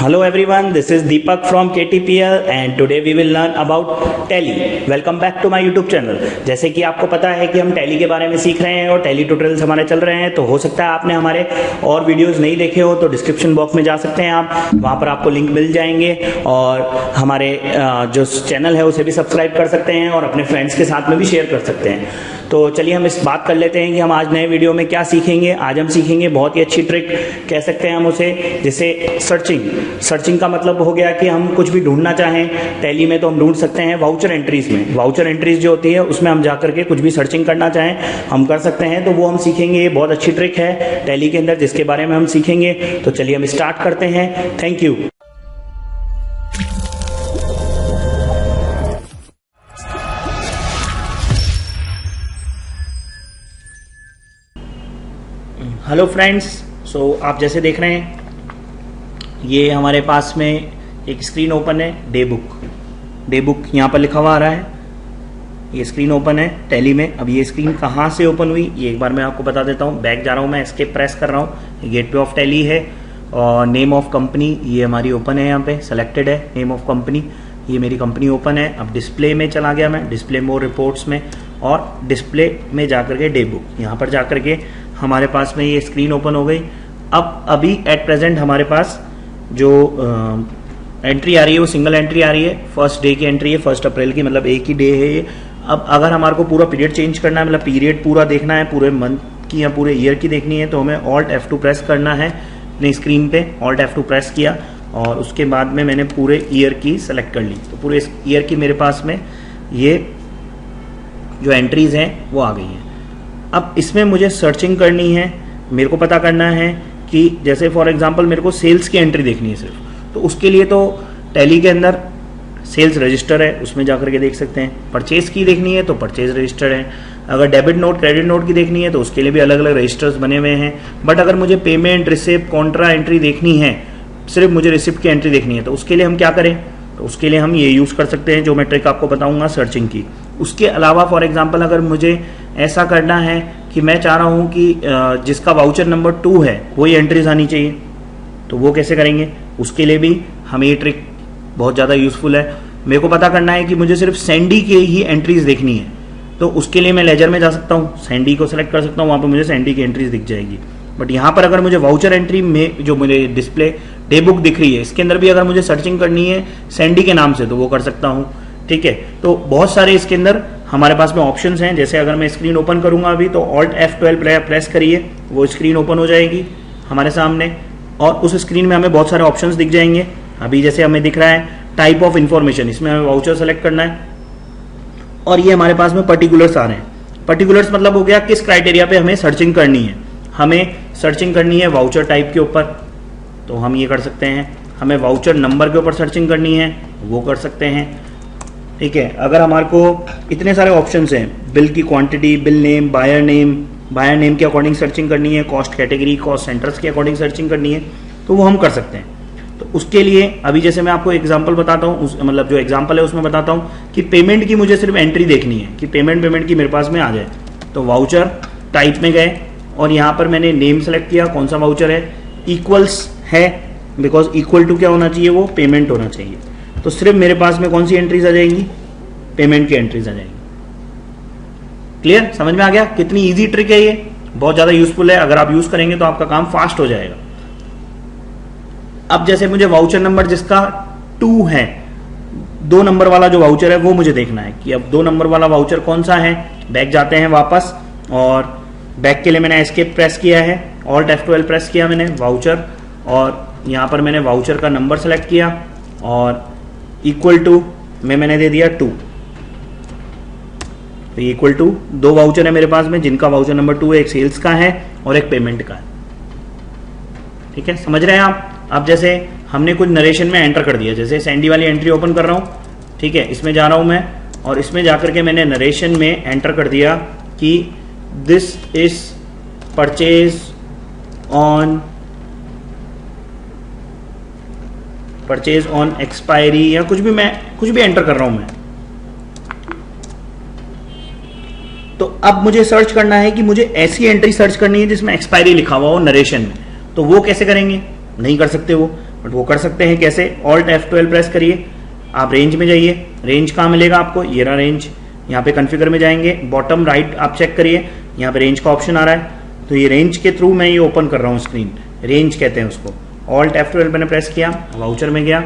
Hello everyone, this is Deepak from KTPL and today we will learn about Tally. Welcome back to my YouTube channel. जैसे कि आपको पता है कि हम Tally के बारे में सीख रहे हैं और Tally ट्यूटोरियल्स हमारे चल रहे हैं, तो हो सकता है आपने हमारे और वीडियोस नहीं देखे हो तो डिस्क्रिप्शन बॉक्स में जा सकते हैं आप, वहाँ पर आपको लिंक मिल जाएंगे और हमारे जो चैनल है उसे भी सब्सक्राइब कर सकते हैं और अपने फ्रेंड्स के साथ में भी शेयर कर सकते हैं। तो चलिए हम इस बात कर लेते हैं कि हम आज नए वीडियो में क्या सीखेंगे। आज हम सीखेंगे बहुत ही अच्छी ट्रिक कह सकते हैं हम उसे, जैसे सर्चिंग का मतलब हो गया कि हम कुछ भी ढूंढना चाहें टैली में तो हम ढूंढ सकते हैं। वाउचर एंट्रीज में, वाउचर एंट्रीज जो होती है उसमें हम जाकर के कुछ भी सर्चिंग करना चाहें हम कर सकते हैं, तो वो हम सीखेंगे। ये बहुत अच्छी ट्रिक है टैली के अंदर जिसके बारे में हम सीखेंगे। तो चलिए हम स्टार्ट करते हैं। Thank you. हेलो फ्रेंड्स, सो आप जैसे देख रहे हैं ये हमारे पास में एक स्क्रीन ओपन है, डे बुक यहाँ पर लिखा हुआ आ रहा है। ये स्क्रीन ओपन है टैली में। अब ये स्क्रीन कहाँ से ओपन हुई ये एक बार मैं आपको बता देता हूँ। बैक जा रहा हूँ मैं, एस्केप प्रेस कर रहा हूँ, गेटवे ऑफ टैली है और नेम ऑफ कंपनी ये हमारी ओपन है, यहाँ पे सेलेक्टेड है नेम ऑफ कंपनी, ये मेरी कंपनी ओपन है। अब डिस्प्ले में चला गया मैं, डिस्प्ले मोर रिपोर्ट्स में, और डिस्प्ले में जाकर के डे बुक यहाँ पर जाकर के हमारे पास में ये स्क्रीन ओपन हो गई। अब अभी एट प्रेजेंट हमारे पास जो एंट्री आ रही है वो सिंगल एंट्री आ रही है, फर्स्ट डे की एंट्री है, 1 अप्रैल की, मतलब एक ही डे है ये। अब अगर हमारे को पूरा पीरियड चेंज करना है, मतलब पीरियड पूरा देखना है, पूरे मंथ की या पूरे ईयर की देखनी है, तो हमें Alt F2 प्रेस करना है अपनी स्क्रीन पे। Alt F2 प्रेस किया और उसके बाद में मैंने पूरे ईयर की सेलेक्ट कर ली, तो पूरे ईयर की मेरे पास में ये जो एंट्रीज हैं वो आ गई हैं। अब इसमें मुझे सर्चिंग करनी है, मेरे को पता करना है कि जैसे फॉर एग्जांपल मेरे को सेल्स की एंट्री देखनी है सिर्फ, तो उसके लिए तो टैली के अंदर सेल्स रजिस्टर है, उसमें जाकर के देख सकते हैं। परचेज की देखनी है तो परचेज रजिस्टर है। अगर डेबिट नोट क्रेडिट नोट की देखनी है तो उसके लिए भी अलग अलग रजिस्टर्स बने हुए हैं। बट अगर मुझे पेमेंट रिसिप्ट कॉन्ट्रा एंट्री देखनी है, सिर्फ मुझे रिसिप्ट की एंट्री देखनी है, तो उसके लिए हम क्या करें, तो उसके लिए हम ये यूज़ कर सकते हैं जो मैं ट्रिक आपको बताऊंगा सर्चिंग की। उसके अलावा फॉर एग्जांपल अगर मुझे ऐसा करना है कि मैं चाह रहा हूं कि जिसका वाउचर नंबर 2 है वही एंट्रीज आनी चाहिए, तो वो कैसे करेंगे, उसके लिए भी हमें ये ट्रिक बहुत ज़्यादा यूजफुल है। मेरे को पता करना है कि मुझे सिर्फ सैंडी के ही एंट्रीज देखनी है, तो उसके लिए मैं लेजर में जा सकता हूँ, सैंडी को सेलेक्ट कर सकता हूँ, वहाँ पर मुझे सैंडी की एंट्रीज दिख जाएगी। बट यहाँ पर अगर मुझे वाउचर एंट्री में जो मुझे डिस्प्ले डे बुक दिख रही है, इसके अंदर भी अगर मुझे सर्चिंग करनी है सैंडी के नाम से तो वो कर सकता हूँ। ठीक है, तो बहुत सारे इसके अंदर हमारे पास में ऑप्शंस हैं। जैसे अगर मैं स्क्रीन ओपन करूंगा अभी तो Alt F12 प्रेस करिए, वो स्क्रीन ओपन हो जाएगी हमारे सामने और उस स्क्रीन में हमें बहुत सारे ऑप्शंस दिख जाएंगे। अभी जैसे हमें दिख रहा है टाइप ऑफ इन्फॉर्मेशन, इसमें हमें वाउचर सेलेक्ट करना है और ये हमारे पास में पर्टिकुलर्स आ रहे हैं। पर्टिकुलर्स मतलब हो गया किस क्राइटेरिया पे हमें सर्चिंग करनी है। हमें सर्चिंग करनी है वाउचर टाइप के ऊपर, तो हम ये कर सकते हैं। हमें वाउचर नंबर के ऊपर सर्चिंग करनी है, वो कर सकते हैं। ठीक है, अगर हमारे को इतने सारे ऑप्शंस हैं, बिल की quantity, bill name, buyer name के अकॉर्डिंग सर्चिंग करनी है, कॉस्ट कैटेगरी, कॉस्ट सेंटर्स के अकॉर्डिंग सर्चिंग करनी है, तो वो हम कर सकते हैं। तो उसके लिए अभी जैसे मैं आपको एग्जांपल बताता हूँ, मतलब जो एग्जांपल है उसमें बताता हूँ कि पेमेंट की मुझे सिर्फ एंट्री देखनी है कि पेमेंट की मेरे पास में आ जाए। तो वाउचर टाइप में गए और यहाँ पर मैंने नेम सेलेक्ट किया, कौन सा वाउचर है, इक्वल्स है, बिकॉज इक्वल टू क्या होना चाहिए, वो पेमेंट होना चाहिए। तो सिर्फ मेरे पास में कौन सी एंट्रीज आ जाएंगी, पेमेंट की एंट्रीज आ जाएंगी। क्लियर, समझ में आ गया कितनी इजी ट्रिक है ये, बहुत ज्यादा यूजफुल है। अगर आप यूज करेंगे तो आपका काम फास्ट हो जाएगा। अब जैसे मुझे वाउचर नंबर जिसका 2 है, 2 नंबर वाला जो वाउचर है वो मुझे देखना है कि अब 2 नंबर वाला वाउचर कौन सा है। बैक जाते हैं वापस और बैक के लिए मैंने एस्केप प्रेस किया है, Alt F12 प्रेस किया मैंने वाउचर, और यहां पर मैंने वाउचर का नंबर सेलेक्ट किया और इक्वल टू में मैंने दे दिया 2। तो इक्वल टू 2 वाउचर है मेरे पास में जिनका वाउचर नंबर 2 है, एक सेल्स का है और एक पेमेंट का है। ठीक है, समझ रहे हैं आप। अब जैसे हमने कुछ नरेशन में एंटर कर दिया, जैसे सैंडी वाली एंट्री ओपन कर रहा हूं, ठीक है, इसमें जा रहा हूं मैं और इसमें जाकर के मैंने नरेशन में एंटर कर दिया कि this is purchase on expiry, या कुछ भी एंटर कर रहा हूं मैं। तो अब मुझे सर्च करना है कि मुझे ऐसी एंट्री सर्च करनी है जिसमें एक्सपायरी लिखा हुआ हो नरेशन में, तो वो कैसे करेंगे, नहीं कर सकते वो। बट वो कर सकते हैं कैसे, ऑल्ट F12 प्रेस करिए, आप रेंज में जाइए, रेंज कहाँ मिलेगा आपको, ये रहा रेंज, यहाँ पे कॉन्फ़िगर में जाएंगे, बॉटम राइट आप चेक करिए, यहाँ पे रेंज का ऑप्शन आ रहा है, तो ये रेंज के थ्रू मैं ये ओपन कर रहा हूँ स्क्रीन, रेंज कहते हैं उसको। ऑल्ट F12 मैंने प्रेस किया, वाउचर में गया।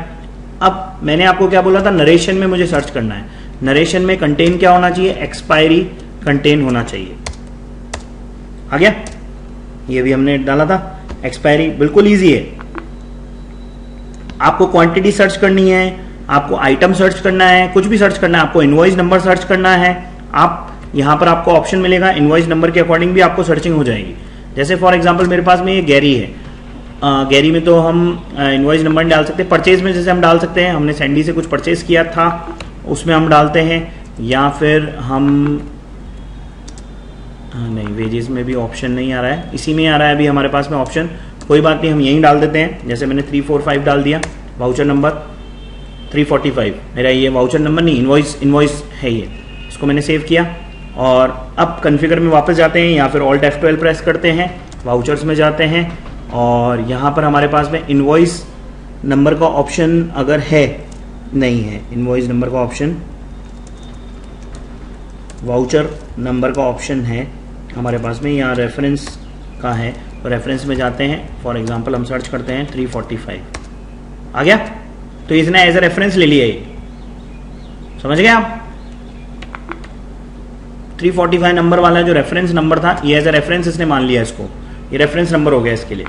अब मैंने आपको क्या बोला था, नरेशन में मुझे सर्च करना है, नरेशन में कंटेन क्या होना चाहिए, एक्सपायरी कंटेन होना चाहिए, आ गया, ये भी हमने डाला था एक्सपायरी, बिल्कुल ईजी है। आपको क्वांटिटी सर्च करनी है, आपको आइटम सर्च करना है, कुछ भी सर्च करना है, आपको इनवॉइस नंबर सर्च करना है, आप यहाँ पर आपको ऑप्शन मिलेगा, इनवॉइस नंबर के अकॉर्डिंग भी आपको सर्चिंग हो जाएगी। जैसे फॉर एग्जांपल मेरे पास में ये गैरी है, गैरी में तो हम इनवॉइस नंबर डाल सकते हैं, परचेज में जैसे हम डाल सकते हैं, हमने सैंडी से कुछ परचेज किया था उसमें हम डालते हैं, या फिर हम नहीं, वेजेस में भी ऑप्शन नहीं आ रहा है, इसी में आ रहा है अभी हमारे पास में ऑप्शन, कोई बात नहीं, हम यहीं डाल देते हैं। जैसे मैंने 345 डाल दिया, वाउचर नंबर 345, मेरा ये वाउचर नंबर नहीं, इनवॉइस है ये, इसको मैंने सेव किया। और अब कॉन्फ़िगर में वापस जाते हैं, या फिर ऑल्ट F12 प्रेस करते हैं, वाउचर्स में जाते हैं, और यहाँ पर हमारे पास में इनवॉइस नंबर का ऑप्शन अगर है, नहीं है इनवॉइस नंबर का ऑप्शन, वाउचर नंबर का ऑप्शन है हमारे पास में, यहाँ रेफरेंस का है, तो रेफरेंस में जाते हैं, फॉर एग्जांपल हम सर्च करते हैं 345, आ गया, तो इसने एज ए रेफरेंस ले लिया, ये समझ गए आप। 345 नंबर वाला जो रेफरेंस नंबर था, ये एज ए रेफरेंस इसने मान लिया, इसको ये रेफरेंस नंबर हो गया इसके लिए।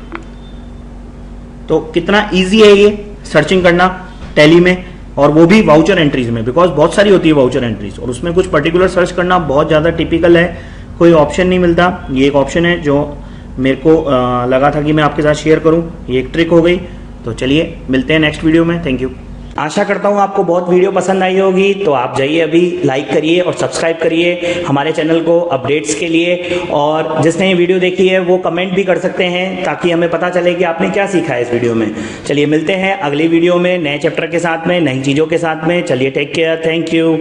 तो कितना इजी है ये सर्चिंग करना टैली में, और वो भी वाउचर एंट्रीज में, बिकॉज बहुत सारी होती है वाउचर एंट्रीज, और उसमें कुछ पर्टिकुलर सर्च करना बहुत ज़्यादा टिपिकल है, कोई ऑप्शन नहीं मिलता। ये एक ऑप्शन है जो मेरे को लगा था कि मैं आपके साथ शेयर करूं, ये एक ट्रिक हो गई। तो चलिए मिलते हैं नेक्स्ट वीडियो में, थैंक यू। आशा करता हूं आपको बहुत वीडियो पसंद आई होगी, तो आप जाइए अभी लाइक करिए और सब्सक्राइब करिए हमारे चैनल को अपडेट्स के लिए, और जिसने ये वीडियो देखी है वो कमेंट भी कर सकते हैं, ताकि हमें पता चले कि आपने क्या सीखा है इस वीडियो में। चलिए मिलते हैं अगली वीडियो में नए चैप्टर के साथ में, नई चीज़ों के साथ में। चलिए टेक केयर, थैंक यू।